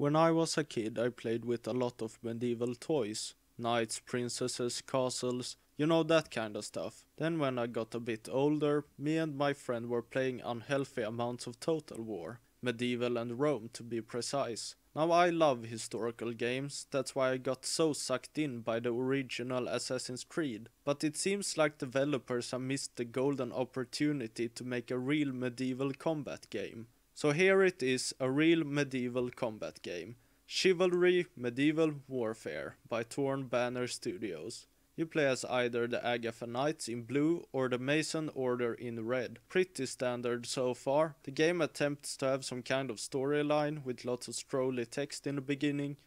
When I was a kid, I played with a lot of medieval toys. Knights, princesses, castles, you know, that kind of stuff. Then when I got a bit older, me and my friend were playing unhealthy amounts of Total War. Medieval and Rome to be precise. Now I love historical games, that's why I got so sucked in by the original Assassin's Creed. But it seems like developers have missed the golden opportunity to make a real medieval combat game. So here it is, a real medieval combat game. Chivalry Medieval Warfare by Torn Banner Studios. You play as either the Agatha Knights in blue or the Mason Order in red. Pretty standard so far. The game attempts to have some kind of storyline with lots of scrolly text in the beginning.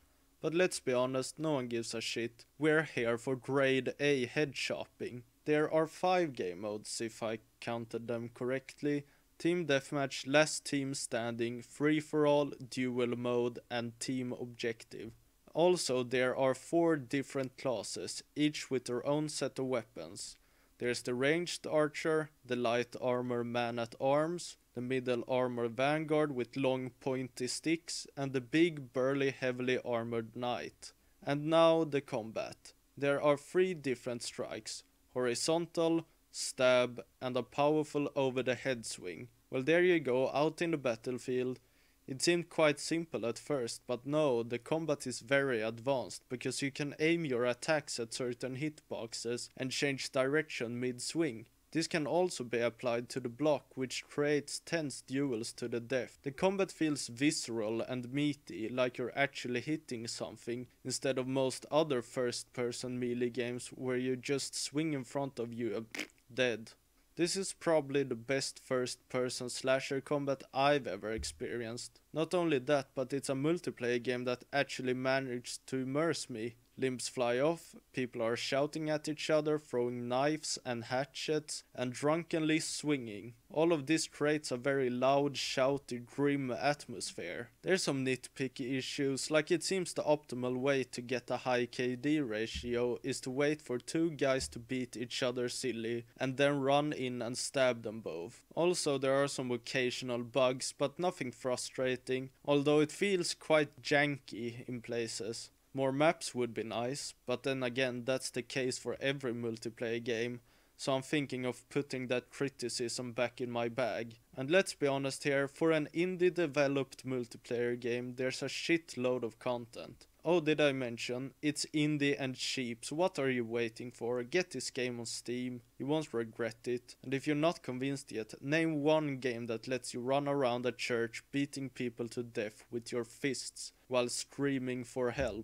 But let's be honest, no one gives a shit. We're here for grade A head shopping. There are 5 game modes if I counted them correctly. Team Deathmatch, Last Team Standing, Free for All, Duel Mode and Team Objective. Also, there are 4 different classes, each with their own set of weapons. There's the Ranged Archer, the Light Armor Man-at-Arms, the Middle Armor Vanguard with long pointy sticks, and the Big Burly Heavily Armored Knight. And now the combat. There are 3 different strikes, horizontal, stab, and a powerful over-the-head swing. Well, there you go, out in the battlefield. It seemed quite simple at first, but no, the combat is very advanced, because you can aim your attacks at certain hitboxes and change direction mid-swing. This can also be applied to the block, which creates tense duels to the death. The combat feels visceral and meaty, like you're actually hitting something, instead of most other first-person melee games where you just swing in front of you and dead. This is probably the best first-person slasher combat I've ever experienced. Not only that, but it's a multiplayer game that actually managed to immerse me. Limbs fly off, people are shouting at each other, throwing knives and hatchets, and drunkenly swinging. All of this creates a very loud, shouty, grim atmosphere. There's some nitpicky issues, like it seems the optimal way to get a high KD ratio is to wait for 2 guys to beat each other silly, and then run in and stab them both. Also, there are some occasional bugs, but nothing frustrating, although it feels quite janky in places. More maps would be nice, but then again that's the case for every multiplayer game, so I'm thinking of putting that criticism back in my bag. And let's be honest here, for an indie developed multiplayer game there's a shitload of content. Oh, did I mention, it's indie and cheap, so what are you waiting for? Get this game on Steam, you won't regret it. And if you're not convinced yet, name one game that lets you run around a church beating people to death with your fists while screaming for help.